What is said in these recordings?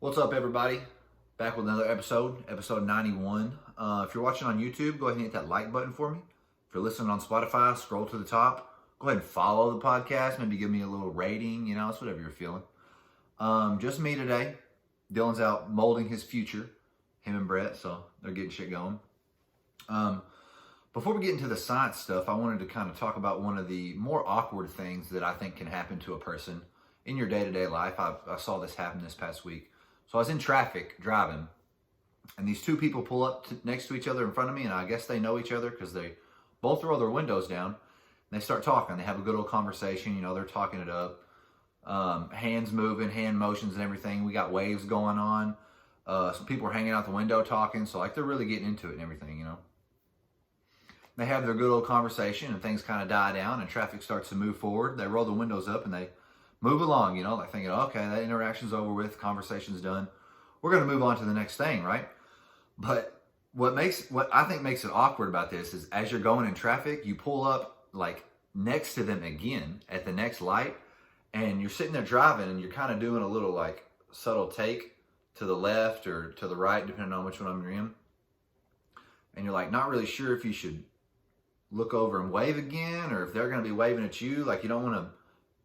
What's up, everybody? Back with another episode 91. If you're watching on YouTube, go ahead and hit that like button for me. If you're listening on Spotify, scroll to the top. Go ahead and follow the podcast. Maybe give me a little rating. It's whatever you're feeling. Just me today. Dylan's out molding his future, him and Brett, so they're getting shit going. Before we get into the science stuff, I wanted to kind of talk about one of the more awkward things that I think can happen to a person in your day-to-day life. I saw this happen this past week. So I was in traffic driving, and these two people pull up next to each other in front of me, and I guess they know each other because they both roll their windows down, and they start talking. They have a good old conversation. They're talking it up. Hands moving, hand motions and everything. We got waves going on. Some people are hanging out the window talking, so they're really getting into it and everything, They have their good old conversation, and things kind of die down, and traffic starts to move forward. They roll the windows up, and they move along, thinking, okay, that interaction's over with, conversation's done. We're going to move on to the next thing, right? But what I think makes it awkward about this is as you're going in traffic, you pull up next to them again at the next light, and you're sitting there driving, and you're kind of doing a little subtle take to the left or to the right, depending on which one you're in. And you're not really sure if you should look over and wave again, or if they're going to be waving at you. You don't want to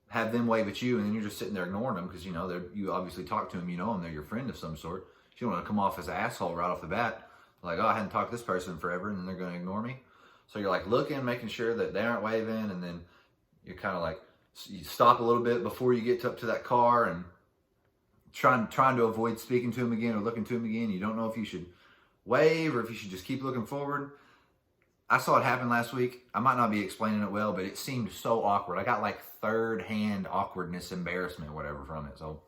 have them wave at you, and then you're just sitting there ignoring them because you obviously talk to them, them, they're your friend of some sort. You don't want to come off as an asshole right off the bat, I hadn't talked to this person forever, and then they're going to ignore me. So you're looking, making sure that they aren't waving, and then you're kind of you stop a little bit before you get up to that car, and trying to avoid speaking to them again or looking to them again. You don't know if you should wave or if you should just keep looking forward. I saw it happen last week. I might not be explaining it well, but it seemed so awkward. I got third-hand awkwardness, embarrassment, whatever from it. So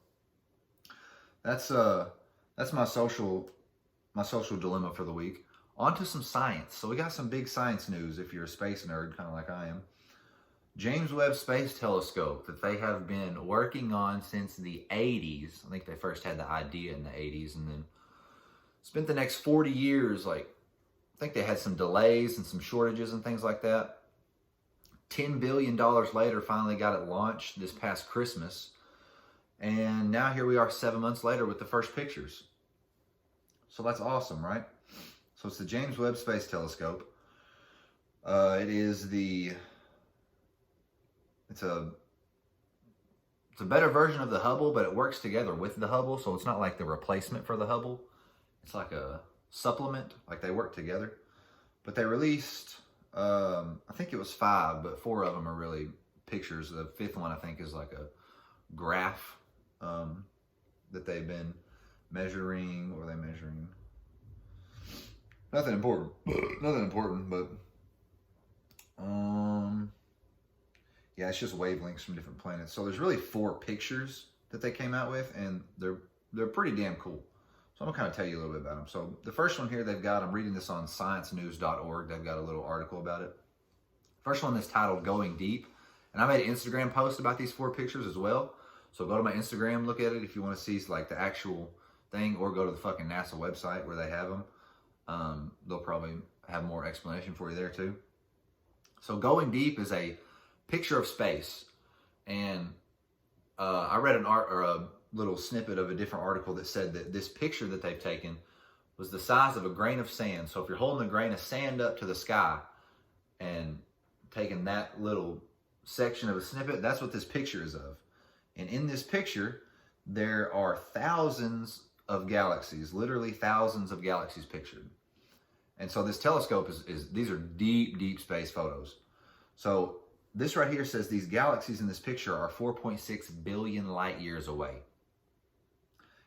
that's my social dilemma for the week. On to some science. So we got some big science news if you're a space nerd, kind of like I am. James Webb Space Telescope that they have been working on since the 80s. I think they first had the idea in the 80s, and then spent the next 40 years I think they had some delays and some shortages and things like that. $10 billion later, finally got it launched this past Christmas. And now here we are 7 months later with the first pictures. So that's awesome, right? So it's the James Webb Space Telescope. It's a better version of the Hubble, but it works together with the Hubble. So it's not like the replacement for the Hubble. It's like a supplement, they work together. But they released, I think it was 5, but 4 of them are really pictures. The 5th one, I think, is a graph that they've been measuring. What were they measuring? Nothing important, but yeah, it's just wavelengths from different planets. So there's really 4 pictures that they came out with, and they're pretty damn cool. So I'm going to kind of tell you a little bit about them. So the first one here they've got, I'm reading this on sciencenews.org. They've got a little article about it. First one is titled Going Deep. And I made an Instagram post about these 4 pictures as well. So go to my Instagram, look at it if you want to see the actual thing, or go to the fucking NASA website where they have them. They'll probably have more explanation for you there too. So Going Deep is a picture of space. And I read a little snippet of a different article that said that this picture that they've taken was the size of a grain of sand. So if you're holding a grain of sand up to the sky and taking that little section of a snippet, that's what this picture is of. And in this picture, there are thousands of galaxies, literally thousands of galaxies pictured. And so this telescope these are deep, deep space photos. So this right here says these galaxies in this picture are 4.6 billion light years away.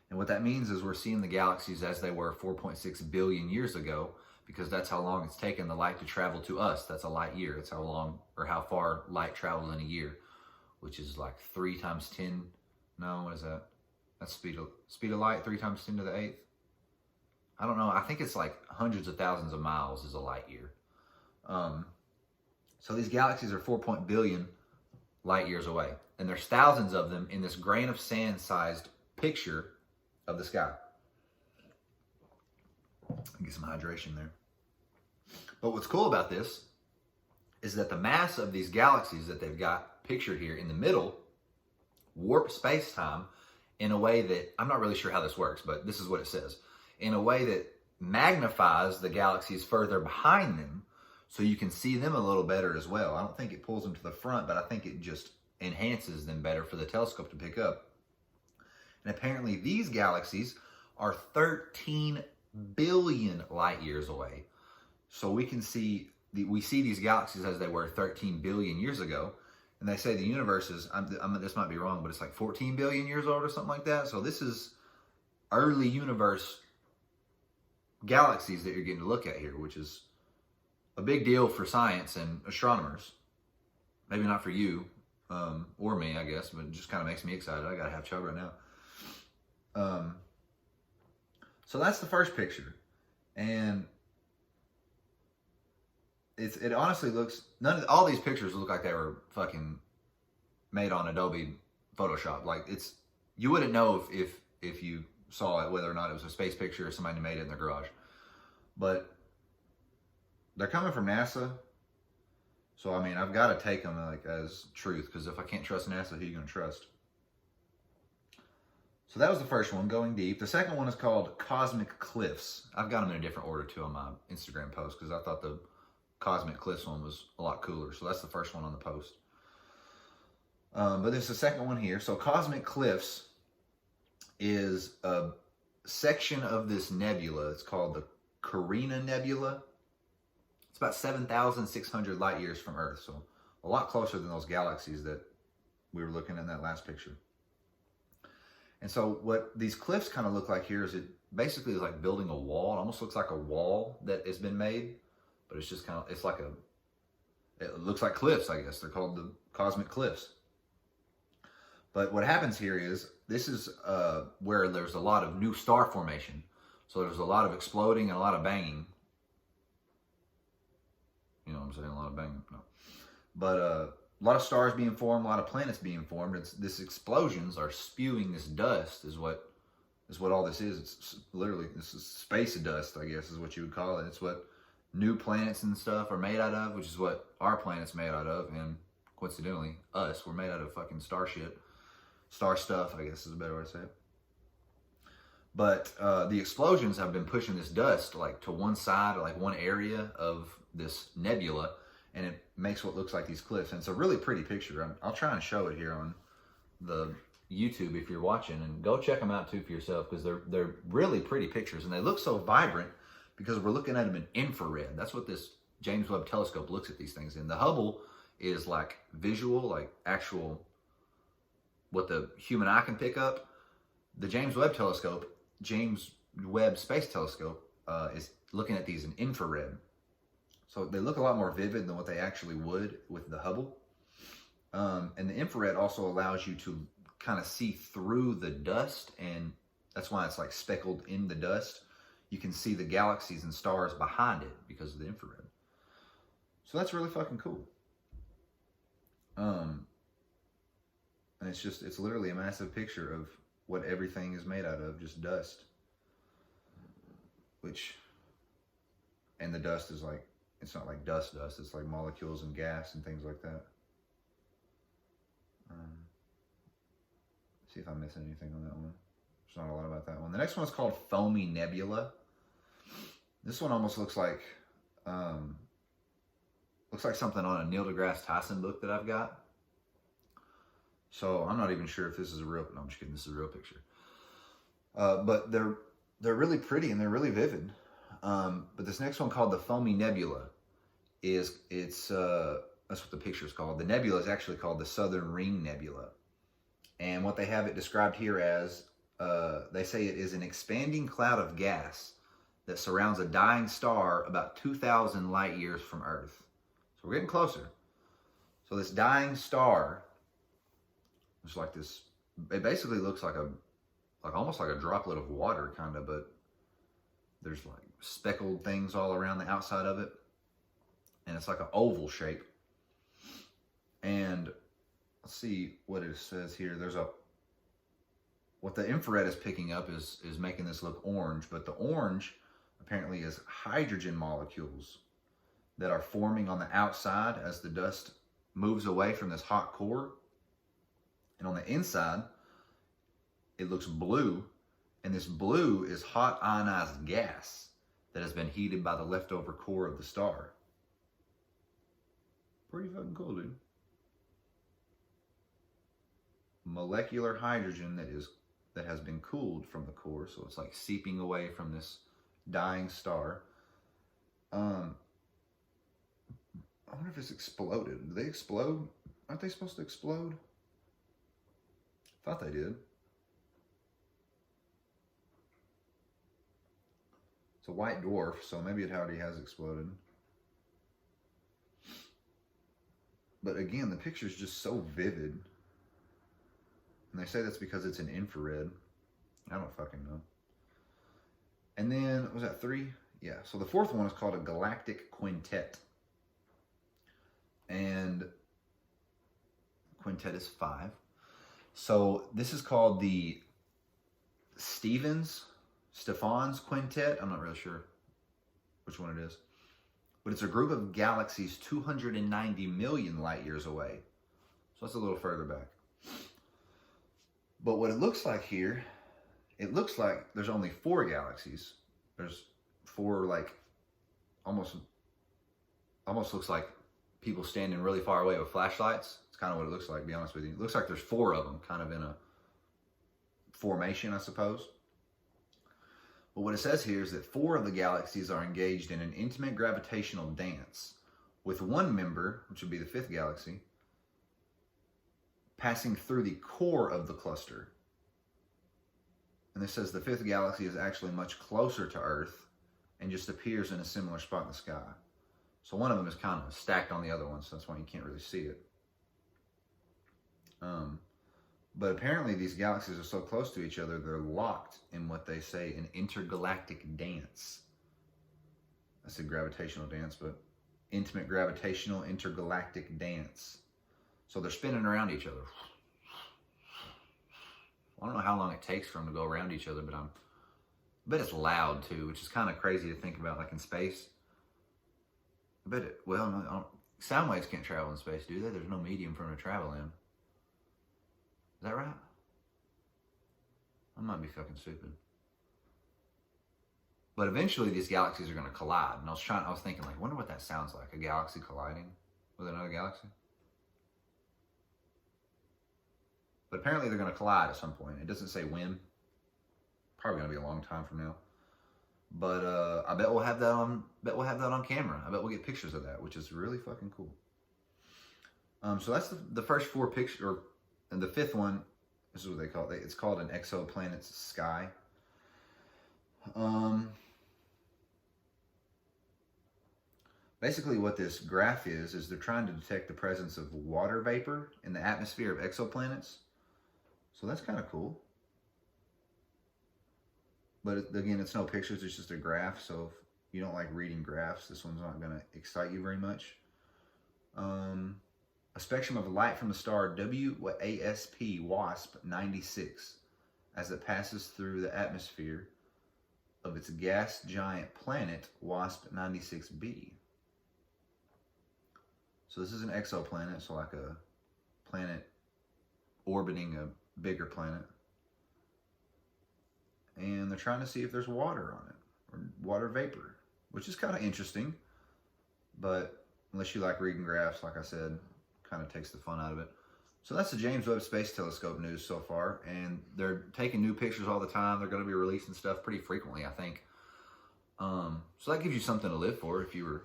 And what that means is we're seeing the galaxies as they were 4.6 billion years ago, because that's how long it's taken the light to travel to us. That's a light year. That's how long or how far light travels in a year, which is 3 times 10. No, what is that? That's speed of light, 3 times 10 to the 8th. I don't know. I think it's hundreds of thousands of miles is a light year. So these galaxies are 4 billion light years away. And there's thousands of them in this grain of sand sized picture of the sky. Get some hydration there. But what's cool about this is that the mass of these galaxies that they've got pictured here in the middle warp space-time in a way that, I'm not really sure how this works, but this is what it says, in a way that magnifies the galaxies further behind them so you can see them a little better as well. I don't think it pulls them to the front, but I think it just enhances them better for the telescope to pick up. And apparently these galaxies are 13 billion light years away. So we see these galaxies as they were 13 billion years ago. And they say the universe is, this might be wrong, but it's like 14 billion years old or something like that. So this is early universe galaxies that you're getting to look at here, which is a big deal for science and astronomers. Maybe not for you or me, I guess, but it just kind of makes me excited. I got to have chug right now. So that's the first picture. And it honestly looks, all these pictures look like they were fucking made on Adobe Photoshop. Like you wouldn't know if you saw it, whether or not it was a space picture or somebody made it in their garage. But they're coming from NASA. So, I mean, I've got to take them like as truth, because if I can't trust NASA, who are you going to trust? So that was the first one, Going Deep. The second one is called Cosmic Cliffs. I've got them in a different order too on my Instagram post, because I thought the Cosmic Cliffs one was a lot cooler. So that's the first one on the post. But there's the second one here. So Cosmic Cliffs is a section of this nebula. It's called the Carina Nebula. It's about 7,600 light years from Earth. So a lot closer than those galaxies that we were looking at in that last picture. And so what these cliffs kind of look like here is it basically is like building a wall. It almost looks like a wall that has been made, but it's just kind of, it looks like cliffs, I guess. They're called the Cosmic Cliffs. But what happens here is, this is where there's a lot of new star formation. So there's a lot of exploding and a lot of banging. You know what I'm saying? A lot of banging. No. But a lot of stars being formed, a lot of planets being formed. This explosions are spewing this dust is what all this is. It's literally, this is space dust, I guess is what you would call it. It's what new planets and stuff are made out of, which is what our planet's made out of. And coincidentally, we're made out of fucking star shit. Star stuff, I guess is a better way to say it. But the explosions have been pushing this dust like to one side, or like one area of this nebula, and it makes what looks like these cliffs. And it's a really pretty picture. I'll try and show it here on the YouTube if you're watching, and go check them out too for yourself, because they're really pretty pictures, and they look so vibrant because we're looking at them in infrared. That's what this James Webb Telescope looks at these things in. The Hubble is like visual, like actual, what the human eye can pick up. The James Webb Space Telescope is looking at these in infrared. So they look a lot more vivid than what they actually would with the Hubble. And the infrared also allows you to kind of see through the dust, and that's why it's like speckled in the dust. You can see the galaxies and stars behind it because of the infrared. So that's really fucking cool. And it's literally a massive picture of what everything is made out of, just dust. And the dust is like, it's not like dust, it's like molecules and gas and things like that. See if I'm missing anything on that one. There's not a lot about that one. The next one is called Foamy Nebula. This one almost looks like something on a Neil deGrasse Tyson book that I've got. So I'm not even sure if this is a real, no, I'm just kidding, this is a real picture. But they're really pretty and they're really vivid. But this next one, called the Foamy Nebula, that's what the picture is called. The nebula is actually called the Southern Ring Nebula. And what they have it described here as, they say it is an expanding cloud of gas that surrounds a dying star about 2,000 light years from Earth. So we're getting closer. So this dying star, it's like this, it basically looks like almost like a droplet of water kind of, but there's like speckled things all around the outside of it. And it's like an oval shape. And let's see what it says here. What the infrared is picking up is making this look orange, but the orange apparently is hydrogen molecules that are forming on the outside as the dust moves away from this hot core. And on the inside, it looks blue, and this blue is hot ionized gas that has been heated by the leftover core of the star. Pretty fucking cool, dude. Molecular hydrogen that has been cooled from the core, so it's like seeping away from this dying star. I wonder if it's exploded. Do they explode? Aren't they supposed to explode? Thought they did. It's a white dwarf, so maybe it already has exploded. But again, the picture is just so vivid. And they say that's because it's an infrared. I don't fucking know. And then, was that 3? Yeah, so the 4th one is called a galactic quintet. And quintet is 5. So this is called the Stephan's quintet. I'm not really sure which one it is. But it's a group of galaxies 290 million light years away. So that's a little further back. But what it looks like here, it looks like there's only 4 galaxies. There's 4, like, almost looks like people standing really far away with flashlights. It's kind of what it looks like, to be honest with you. It looks like there's 4 of them, kind of in a formation, I suppose. But what it says here is that 4 of the galaxies are engaged in an intimate gravitational dance, with one member, which would be the 5th galaxy, passing through the core of the cluster. And this says the 5th galaxy is actually much closer to Earth and just appears in a similar spot in the sky. So one of them is kind of stacked on the other one, so that's why you can't really see it. But apparently these galaxies are so close to each other, they're locked in what they say an intergalactic dance. I said gravitational dance, but intimate gravitational intergalactic dance. So they're spinning around each other. I don't know how long it takes for them to go around each other, but I bet it's loud too, which is kind of crazy to think about, like in space. I bet it, well, no, sound waves can't travel in space, do they? There's no medium for them to travel in. Is that right? I might be fucking stupid. But eventually these galaxies are going to collide. And I was thinking, like, wonder what that sounds like. A galaxy colliding with another galaxy? But apparently they're going to collide at some point. It doesn't say when. Probably going to be a long time from now. But I bet we'll have that on camera. I bet we'll get pictures of that, which is really fucking cool. So that's the first 4 pictures. And the 5th one, this is what they call it. It's called an exoplanet's sky. Basically what this graph is they're trying to detect the presence of water vapor in the atmosphere of exoplanets. So that's kind of cool. But again, it's no pictures, it's just a graph. So if you don't like reading graphs, this one's not going to excite you very much. A spectrum of light from the star WASP 96 as it passes through the atmosphere of its gas giant planet WASP 96b. So this is an exoplanet, so like a planet orbiting a bigger planet. And they're trying to see if there's water on it, or water vapor, which is kind of interesting. But unless you like reading graphs, like I said, kind of takes the fun out of it. So that's the James Webb Space Telescope news so far, and they're taking new pictures all the time. They're going to be releasing stuff pretty frequently, I think. So that gives you something to live for if you were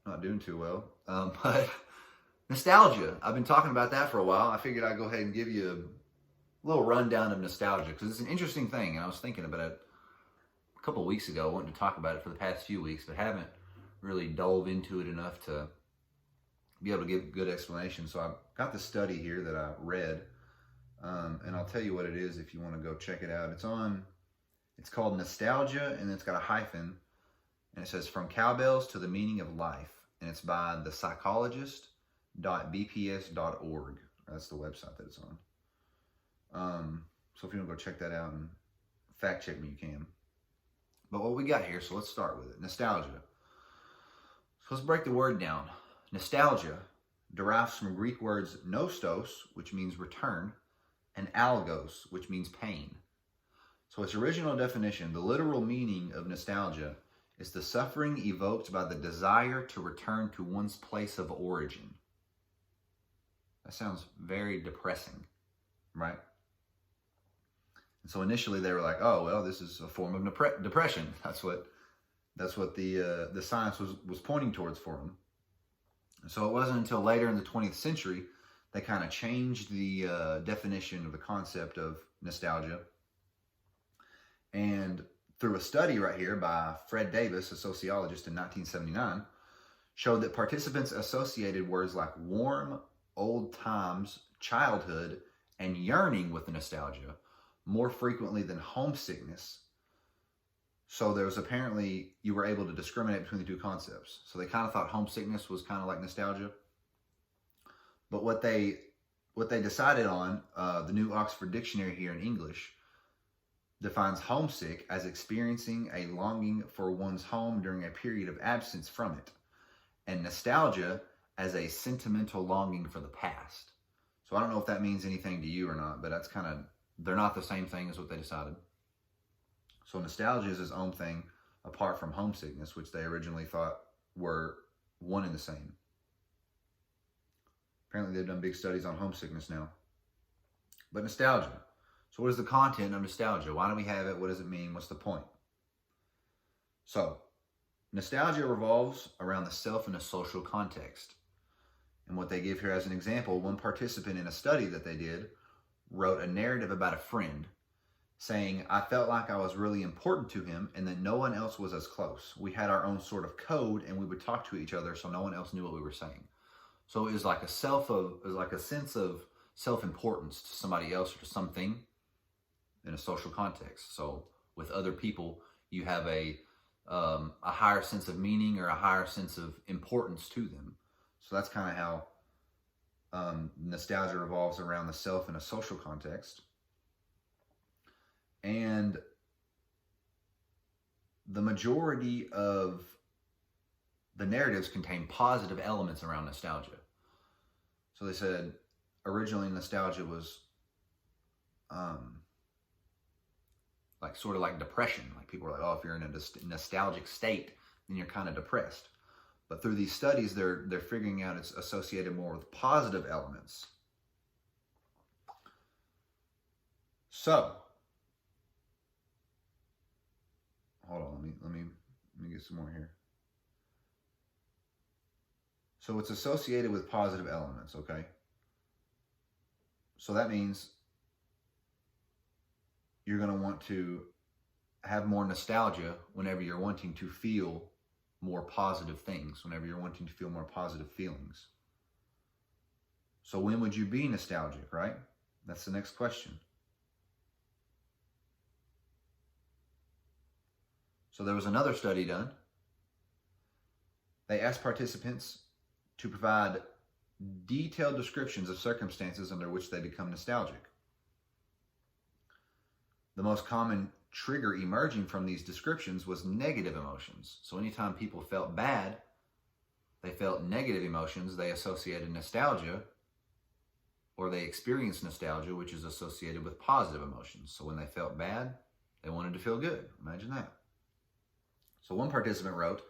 not doing too well. But nostalgia, I've been talking about that for a while. I figured I'd go ahead and give you a little rundown of nostalgia, because it's an interesting thing, and I was thinking about it a couple of weeks ago. I wanted to talk about it for the past few weeks, but haven't really dove into it enough to be able to give good explanation. So I've got the study here that I read, and I'll tell you what it is if you want to go check it out. It's called Nostalgia, and it's got a hyphen, and it says From Cowbells to the Meaning of Life, and it's by thepsychologist.bps.org. That's the website that it's on. So if you want to go check that out and fact check me, you can. But what we got here, so let's start with it. Nostalgia. So let's break the word down. Nostalgia derives from Greek words nostos, which means return, and algos, which means pain. So its original definition, the literal meaning of nostalgia, is the suffering evoked by the desire to return to one's place of origin. That sounds very depressing, right? And so initially they were like, oh, well, this is a form of depression. That's what the science was pointing towards for them. So it wasn't until later in the 20th century they kind of changed the definition of the concept of nostalgia. And through a study right here by Fred Davis, a sociologist in 1979, showed that participants associated words like warm, old times, childhood, and yearning with nostalgia more frequently than homesickness. So there was apparently, you were able to discriminate between the two concepts. So they kind of thought homesickness was kind of like nostalgia. But what they decided on, the New Oxford Dictionary here in English, defines homesick as experiencing a longing for one's home during a period of absence from it, and nostalgia as a sentimental longing for the past. So I don't know if that means anything to you or not, but that's kind of, they're not the same thing as what they decided. So nostalgia is its own thing apart from homesickness, which they originally thought were one and the same. Apparently they've done big studies on homesickness now. But nostalgia. So what is the content of nostalgia? Why do we have it? What does it mean? What's the point? So nostalgia revolves around the self in a social context. And what they give here as an example, one participant in a study that they did wrote a narrative about a friend saying, I felt like I was really important to him and that no one else was as close. We had our own sort of code and we would talk to each other so no one else knew what we were saying. So it was like a sense of self-importance to somebody else or to something in a social context. So with other people, you have a higher sense of meaning or a higher sense of importance to them. So that's kind of how nostalgia revolves around the self in a social context. And the majority of the narratives contain positive elements around nostalgia. So they said originally nostalgia was like sort of like depression. Like people were like, oh, if you're in a nostalgic state, then you're kind of depressed. But through these studies, they're figuring out it's associated more with positive elements. So, hold on, let me get some more here. So it's associated with positive elements, okay? So that means you're going to want to have more nostalgia whenever you're wanting to feel more positive things, whenever you're wanting to feel more positive feelings. So when would you be nostalgic, right? That's the next question. So there was another study done. They asked participants to provide detailed descriptions of circumstances under which they become nostalgic. The most common trigger emerging from these descriptions was negative emotions. So anytime people felt bad, they felt negative emotions, they associated nostalgia, or they experienced nostalgia, which is associated with positive emotions. So when they felt bad, they wanted to feel good. Imagine that. So one participant wrote,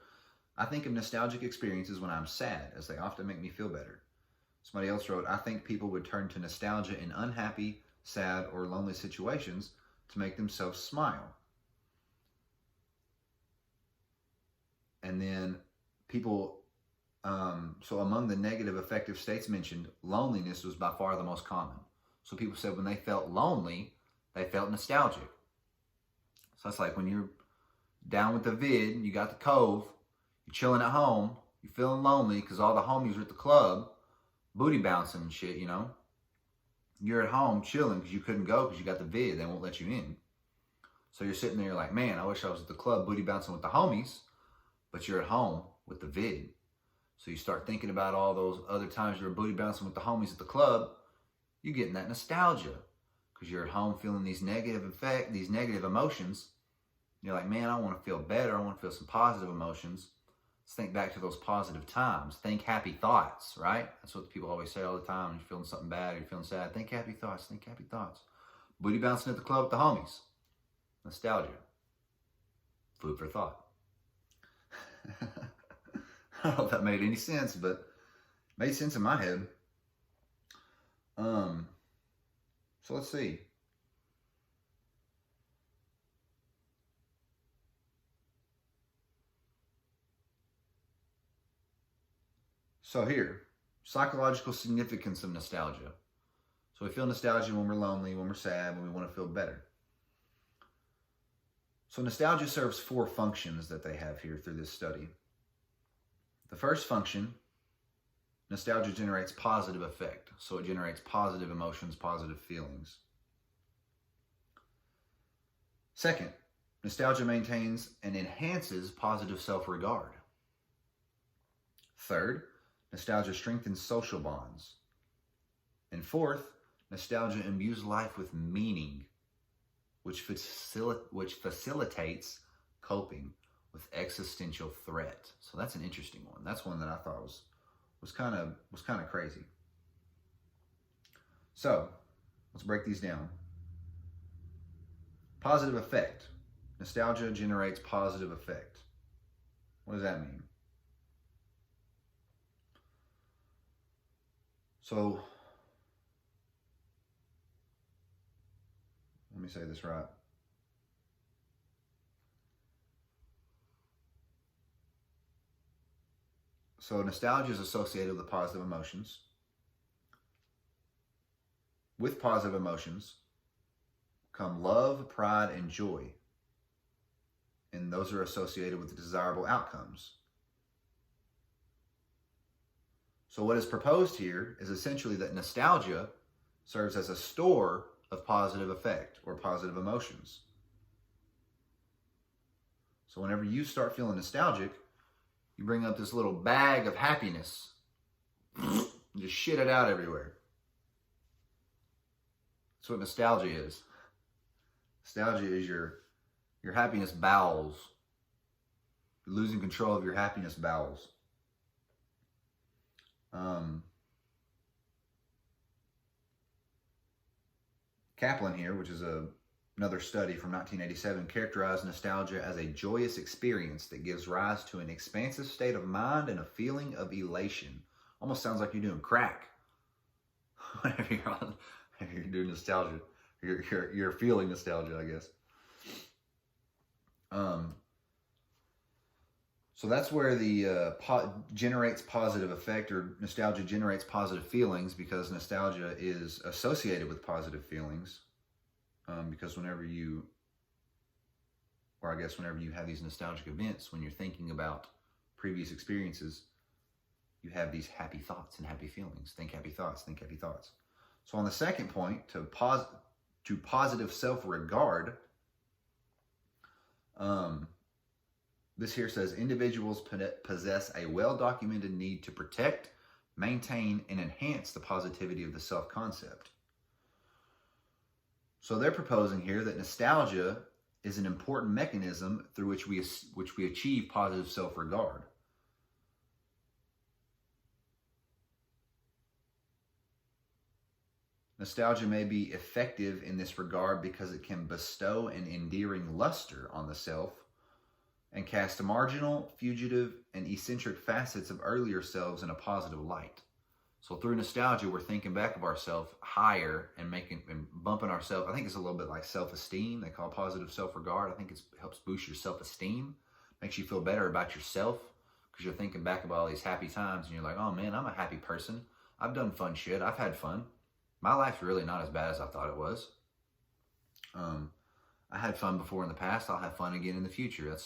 I think of nostalgic experiences when I'm sad, as they often make me feel better. Somebody else wrote, I think people would turn to nostalgia in unhappy, sad, or lonely situations to make themselves smile. And then people, so among the negative affective states mentioned, loneliness was by far the most common. So people said when they felt lonely, they felt nostalgic. So it's like when you're down with the vid, you got the cove, you're chilling at home, you're feeling lonely because all the homies are at the club, booty bouncing and shit, you know. You're at home chilling because you couldn't go because you got the vid, they won't let you in. So you're sitting there, you're like, man, I wish I was at the club booty bouncing with the homies, but you're at home with the vid. So you start thinking about all those other times you were booty bouncing with the homies at the club, you're getting that nostalgia because you're at home feeling these negative emotions. You're like, man, I want to feel better. I want to feel some positive emotions. Let's think back to those positive times. Think happy thoughts, right? That's what people always say all the time. When you're feeling something bad, you're feeling sad. Think happy thoughts. Think happy thoughts. Booty bouncing at the club with the homies. Nostalgia. Food for thought. I don't know if that made any sense, but it made sense in my head. So let's see. So here, psychological significance of nostalgia. So we feel nostalgia when we're lonely, when we're sad, when we want to feel better. So nostalgia serves 4 functions that they have here through this study. The first function, nostalgia generates positive effect. So it generates positive emotions, positive feelings. Second, nostalgia maintains and enhances positive self-regard. Third, nostalgia strengthens social bonds. And fourth, nostalgia imbues life with meaning, which facilitates coping with existential threat. So that's an interesting one. That's one that I thought was kind of crazy. So let's break these down. Positive effect. Nostalgia generates positive effect. What does that mean? So let me say this right. So nostalgia is associated with positive emotions. With positive emotions come love, pride, and joy. And those are associated with desirable outcomes. So what is proposed here is essentially that nostalgia serves as a store of positive effect or positive emotions. So whenever you start feeling nostalgic, you bring up this little bag of happiness. You just shit it out everywhere. That's what nostalgia is. Nostalgia is your happiness bowels. You're losing control of your happiness bowels. Kaplan here, which is another study from 1987, characterized nostalgia as a joyous experience that gives rise to an expansive state of mind and a feeling of elation. Almost sounds like you're doing crack. Whenever you're doing nostalgia, you're feeling nostalgia, I guess. So that's where the generates positive effect, or nostalgia generates positive feelings, because nostalgia is associated with positive feelings. Because whenever you have these nostalgic events, when you're thinking about previous experiences, you have these happy thoughts and happy feelings. Think happy thoughts, think happy thoughts. So on the second point, to positive self-regard, this here says individuals possess a well-documented need to protect, maintain, and enhance the positivity of the self-concept. So they're proposing here that nostalgia is an important mechanism through which we achieve positive self-regard. Nostalgia may be effective in this regard because it can bestow an endearing luster on the self and cast marginal, fugitive, and eccentric facets of earlier selves in a positive light. So through nostalgia, we're thinking back of ourselves higher and bumping ourselves. I think it's a little bit like self-esteem. They call it positive self-regard. I think it helps boost your self-esteem, makes you feel better about yourself, because you're thinking back about all these happy times and you're like, oh man, I'm a happy person. I've done fun shit. I've had fun. My life's really not as bad as I thought it was. I had fun before in the past. I'll have fun again in the future.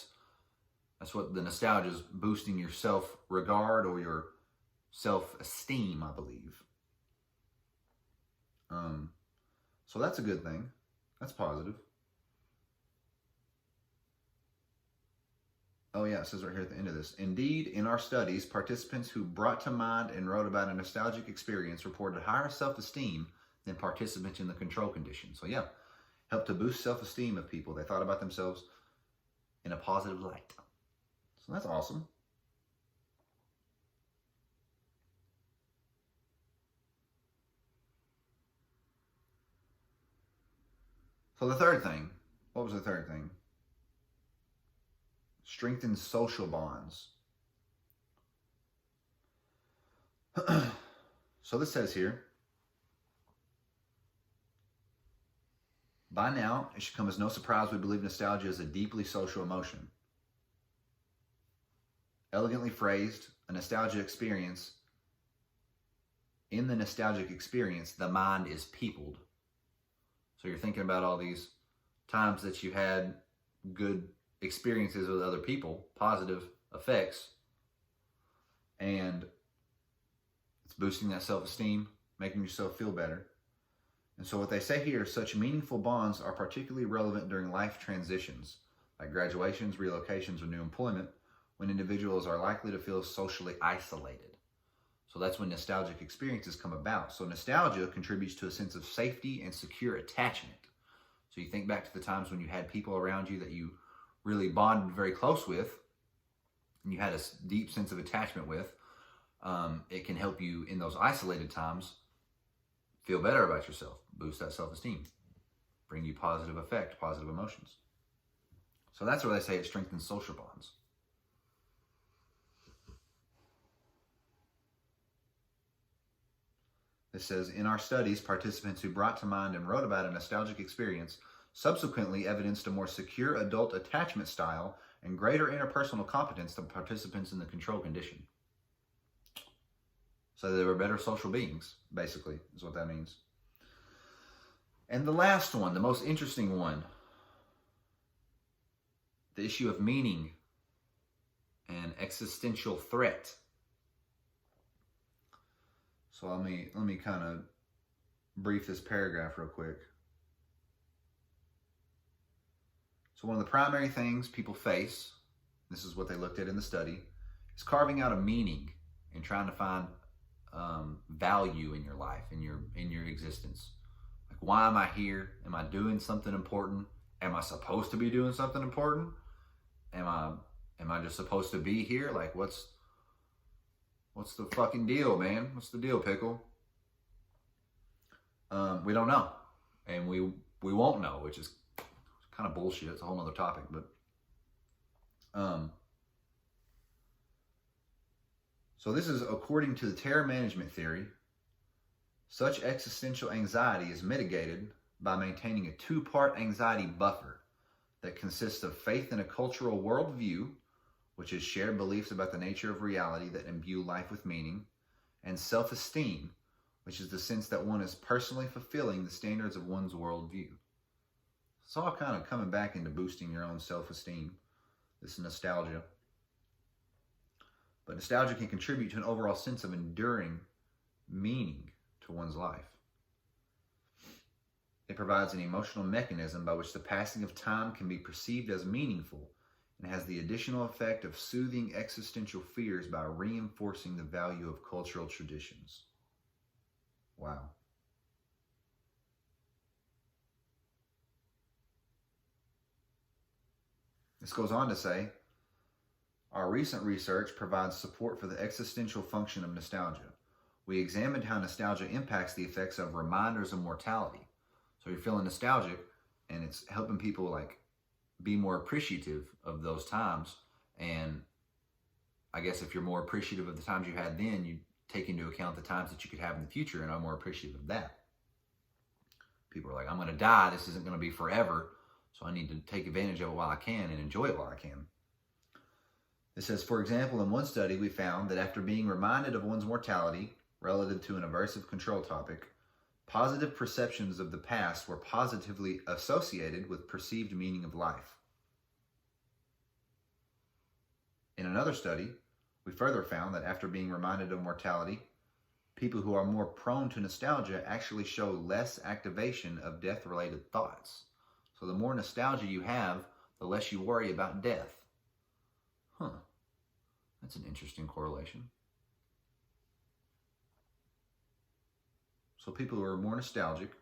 That's what the nostalgia is, boosting your self-regard or your self-esteem, I believe. So that's a good thing. That's positive. Oh yeah, it says right here at the end of this. Indeed, in our studies, participants who brought to mind and wrote about a nostalgic experience reported higher self-esteem than participants in the control condition. So yeah, helped to boost self-esteem of people. They thought about themselves in a positive light. So that's awesome. So the third thing, what was the third thing? Strengthens social bonds. So this says here, by now, it should come as no surprise we believe nostalgia is a deeply social emotion. Elegantly phrased, a nostalgia experience. In the nostalgic experience, the mind is peopled. So you're thinking about all these times that you had good experiences with other people, positive effects, and it's boosting that self-esteem, making yourself feel better. And so what they say here, such meaningful bonds are particularly relevant during life transitions, like graduations, relocations, or new employment, when individuals are likely to feel socially isolated. So that's when nostalgic experiences come about. So nostalgia contributes to a sense of safety and secure attachment. So you think back to the times when you had people around you that you really bonded very close with, and you had a deep sense of attachment with. It can help you in those isolated times feel better about yourself, boost that self-esteem, bring you positive effect, positive emotions. So that's where they say it strengthens social bonds. It says, in our studies, participants who brought to mind and wrote about a nostalgic experience subsequently evidenced a more secure adult attachment style and greater interpersonal competence than participants in the control condition. So they were better social beings, basically, is what that means. And the last one, the most interesting one, the issue of meaning and existential threat. So let me kind of brief this paragraph real quick. So one of the primary things people face, this is what they looked at in the study, is carving out a meaning and trying to find value in your life, in your existence. Like, why am I here? Am I doing something important? Am I supposed to be doing something important? Am I just supposed to be here? Like, what's the fucking deal, man? What's the deal, Pickle? We don't know, and we won't know, which is kind of bullshit. It's a whole other topic, but so this is according to the terror management theory. Such existential anxiety is mitigated by maintaining a two-part anxiety buffer that consists of faith in a cultural worldview, which is shared beliefs about the nature of reality that imbue life with meaning, and self-esteem, which is the sense that one is personally fulfilling the standards of one's worldview. It's all kind of coming back into boosting your own self-esteem, this nostalgia. But nostalgia can contribute to an overall sense of enduring meaning to one's life. It provides an emotional mechanism by which the passing of time can be perceived as meaningful, and has the additional effect of soothing existential fears by reinforcing the value of cultural traditions. Wow. This goes on to say, our recent research provides support for the existential function of nostalgia. We examined how nostalgia impacts the effects of reminders of mortality. So you're feeling nostalgic, and it's helping people like be more appreciative of those times. And I guess if you're more appreciative of the times you had then, you take into account the times that you could have in the future and are more appreciative of that. People are like, I'm going to die. This isn't going to be forever. So I need to take advantage of it while I can and enjoy it while I can. It says, for example, in one study, we found that after being reminded of one's mortality relative to an aversive control topic, positive perceptions of the past were positively associated with perceived meaning of life. In another study, we further found that after being reminded of mortality, people who are more prone to nostalgia actually show less activation of death-related thoughts. So the more nostalgia you have, the less you worry about death. Huh. That's an interesting correlation. So people who are more nostalgic,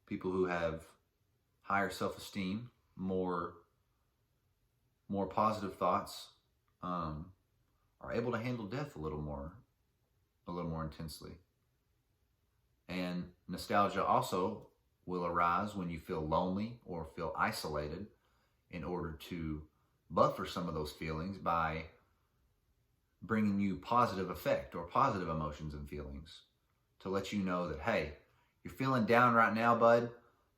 people who have higher self-esteem, more positive thoughts, are able to handle death a little more intensely. And nostalgia also will arise when you feel lonely or feel isolated, in order to buffer some of those feelings by bringing you positive effect or positive emotions and feelings, to let you know that, hey, you're feeling down right now, bud,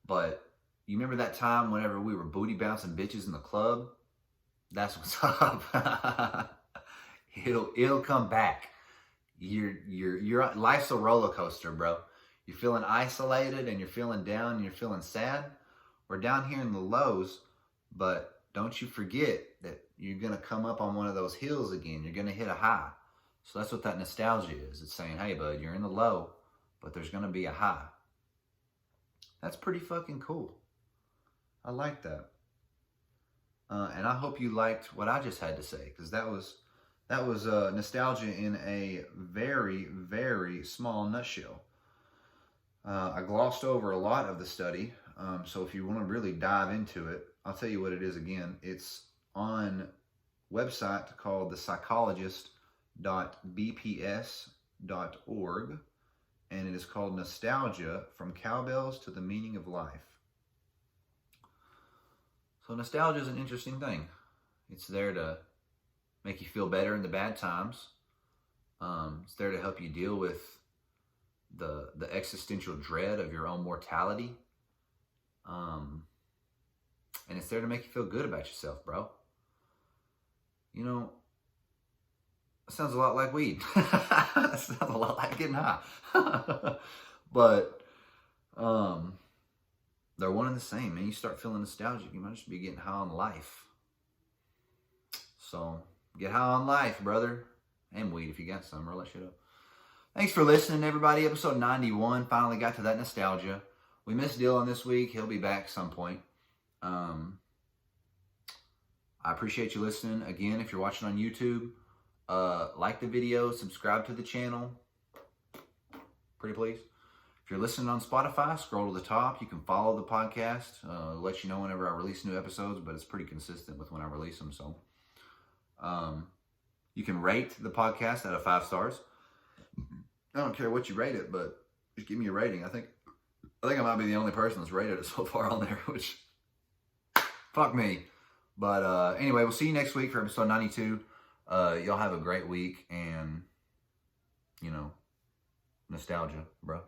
but you remember that time whenever we were booty bouncing bitches in the club? That's what's up. It'll come back. Your life's a roller coaster, bro. You're feeling isolated and you're feeling down and you're feeling sad. We're down here in the lows, but don't you forget that you're going to come up on one of those hills again. You're going to hit a high. So that's what that nostalgia is. It's saying, hey, bud, you're in the low, but there's going to be a high. That's pretty fucking cool. I like that. And I hope you liked what I just had to say, because that was nostalgia in a very, very small nutshell. I glossed over a lot of the study, so if you want to really dive into it, I'll tell you what it is again. It's on a website called thepsychologist.bps.org, and it is called Nostalgia: From Cowbells to the Meaning of Life. So nostalgia is an interesting thing. It's there to make you feel better in the bad times. It's there to help you deal with the existential dread of your own mortality. And it's there to make you feel good about yourself, bro. You know, it sounds a lot like weed. It sounds a lot like getting high. But they're one and the same, man. You start feeling nostalgic, you might just be getting high on life. So get high on life, brother. And weed if you got some. Roll that shit up. Thanks for listening, everybody. Episode 91. Finally got to that nostalgia. We missed Dylan this week. He'll be back some point. I appreciate you listening. Again, if you're watching on YouTube, like the video, subscribe to the channel. Pretty please. If you're listening on Spotify, scroll to the top. You can follow the podcast. It'll let you know whenever I release new episodes, but it's pretty consistent with when I release them. So you can rate the podcast out of 5 stars. I don't care what you rate it, but just give me a rating. I think I might be the only person that's rated it so far on there, which fuck me. But anyway, we'll see you next week for episode 92. Y'all have a great week, and, you know, nostalgia, bro.